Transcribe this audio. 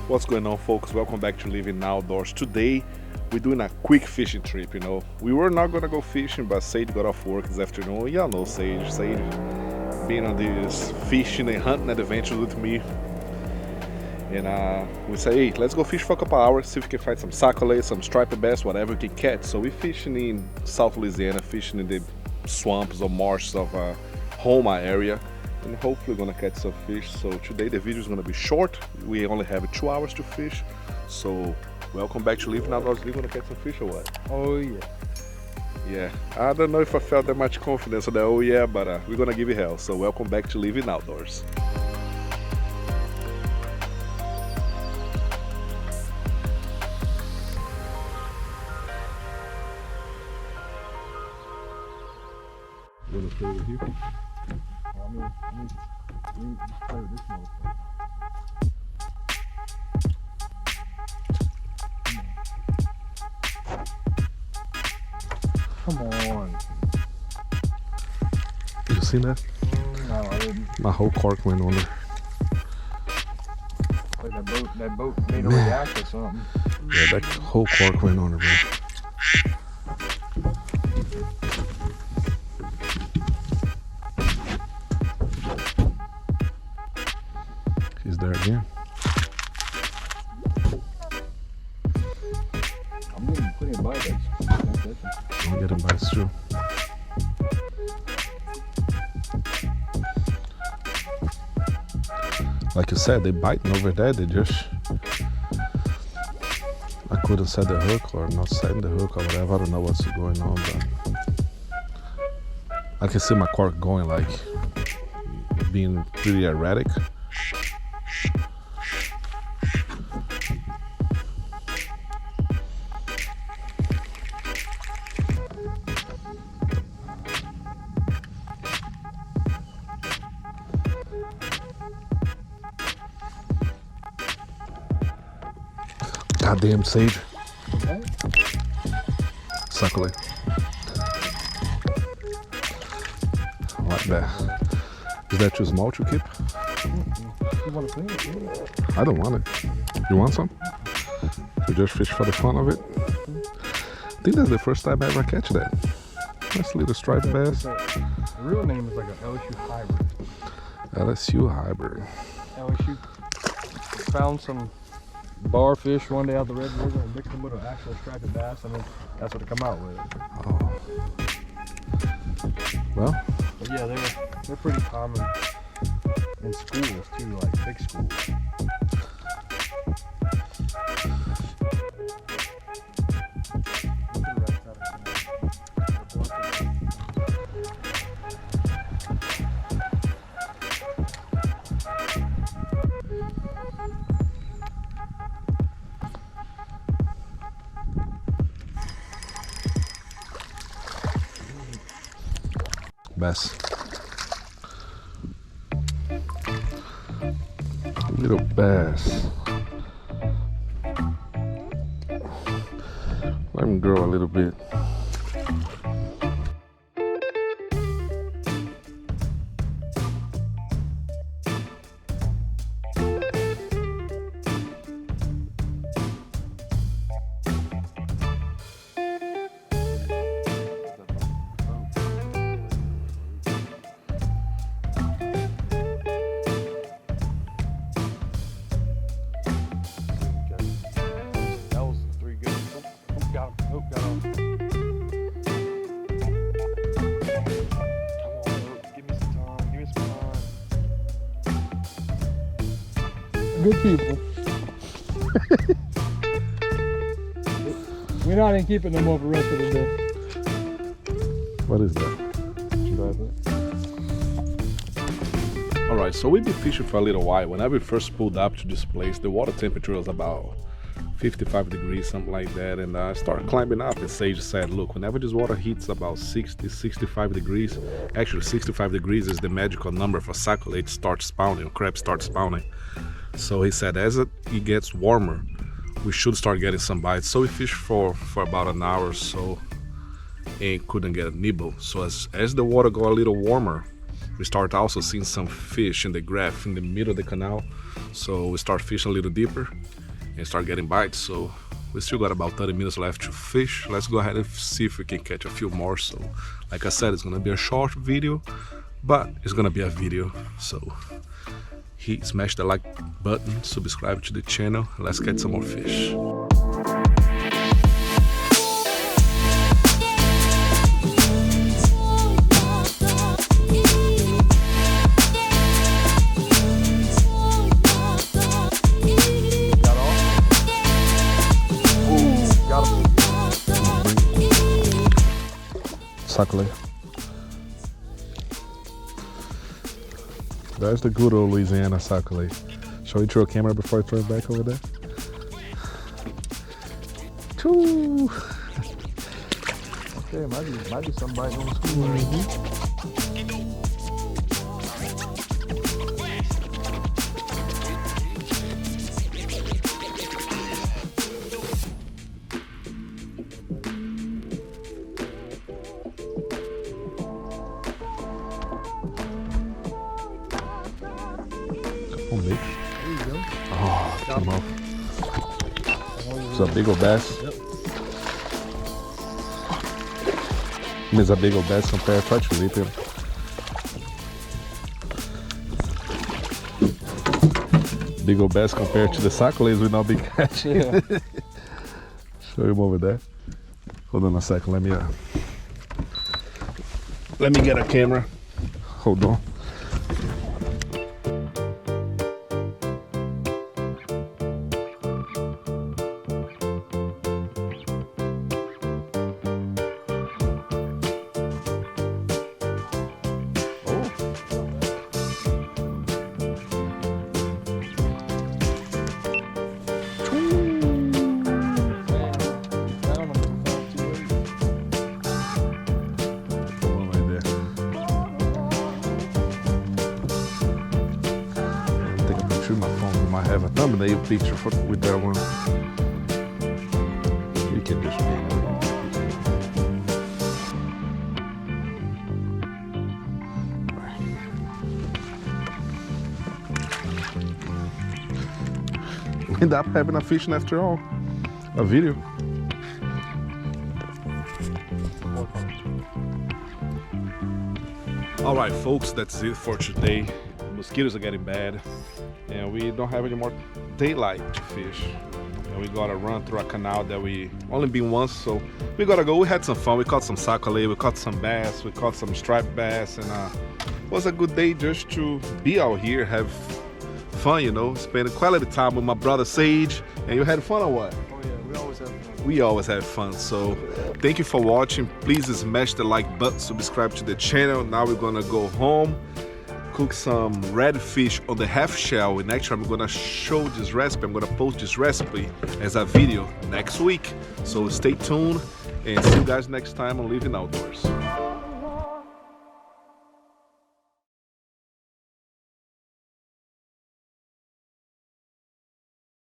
What's going on, folks? Welcome back to Living Outdoors. Today we're doing a quick fishing trip. You know, we were not gonna go fishing, but Sage got off work this afternoon. Y'all know Sage being on this fishing and hunting adventures with me. And we say, hey, let's go fish for a couple hours, see if we can find some SACALAIT, some striped bass, whatever we can catch. So we're fishing in South Louisiana, fishing in the swamps or marshes of Homa area, and hopefully gonna catch some fish. So today the video is gonna be short. We only have 2 hours to fish. So welcome back to Living Outdoors. We're gonna catch some fish or what? Oh yeah. Yeah, I don't know if I felt that much confidence on that oh yeah, but we're gonna give it hell. So welcome back to Living Outdoors. You wanna play with you? I mean, play with this motherfucker. Come on. You seen that? No, I didn't. My whole cork went on there. Like that boat made a react or something. Yeah, that whole cork went on there, bro. He's there again. I'm getting plenty of bites. I'm getting bites too. Like you said, they biting over there. They just, I couldn't set the hook or not setting the hook or whatever. I don't know what's going on, but I can see my cork going, like being pretty erratic. Goddamn Sage. SACALAIT. I like that. Is that too small to keep? You want to play it? I don't want it. You want some? You just fish for the fun of it? I think that's the first time I ever catch that. Nice little striped bass. The real name is like an LSU hybrid. LSU hybrid. LSU found some bar fish one day out the Red River and mixed them with an actual striped bass. I mean, that's what they come out with. Oh. Well. But yeah, they're pretty common in schools too, like big schools. Bass. Little bass. Let him grow a little bit. Good people. We're not in keeping them over the rest of the day. What is that? Alright, so we've been fishing for a little while. When we first pulled up to this place, the water temperature was about 55 degrees, something like that, and I started climbing up, and Sage said, look, whenever this water hits about 65 degrees, actually 65 degrees is the magical number for SACALAIT starts spawning, crab starts spawning. So he said as it gets warmer, we should start getting some bites. So we fished for about an hour or so, and couldn't get a nibble. So as the water got a little warmer, we start also seeing some fish in the graph in the middle of the canal. So we start fishing a little deeper and start getting bites. So we still got about 30 minutes left to fish. Let's go ahead and see if we can catch a few more. So like I said, it's gonna be a short video, but it's gonna be a video. So smash the like button, subscribe to the channel. Let's get some more fish. SACALAIT. That's the good old Louisiana SACALAIT. Shall we throw a camera before I throw it back over there? Choo! Okay, might be some biting on the school. Lumix. There you go. Oh, came off. It's a big old bass. Yep. It's a big old bass compared. Try to rip him. Big old bass compared to the SACALAITs we now be catching. Yeah. Show him over there. Hold on a second. Let me get a camera. Hold on. My phone might have a thumbnail picture with that one. You can just we end up having a fishing after all. A video. All right, folks, that's it for today. The mosquitoes are getting bad, and we don't have any more daylight to fish. And we gotta run through a canal that we only been once, so we gotta go. We had some fun. We caught some SACALAIT, we caught some bass, we caught some striped bass, and it was a good day just to be out here, have fun, you know, spend quality time with my brother Sage. And you had fun or what? Oh yeah, we always have fun. We always have fun. So thank you for watching. Please smash the like button, subscribe to the channel. Now we're gonna go home, cook some redfish on the half shell, and actually I'm gonna show this recipe. I'm gonna post this recipe as a video next week, so stay tuned and see you guys next time on Living Outdoors.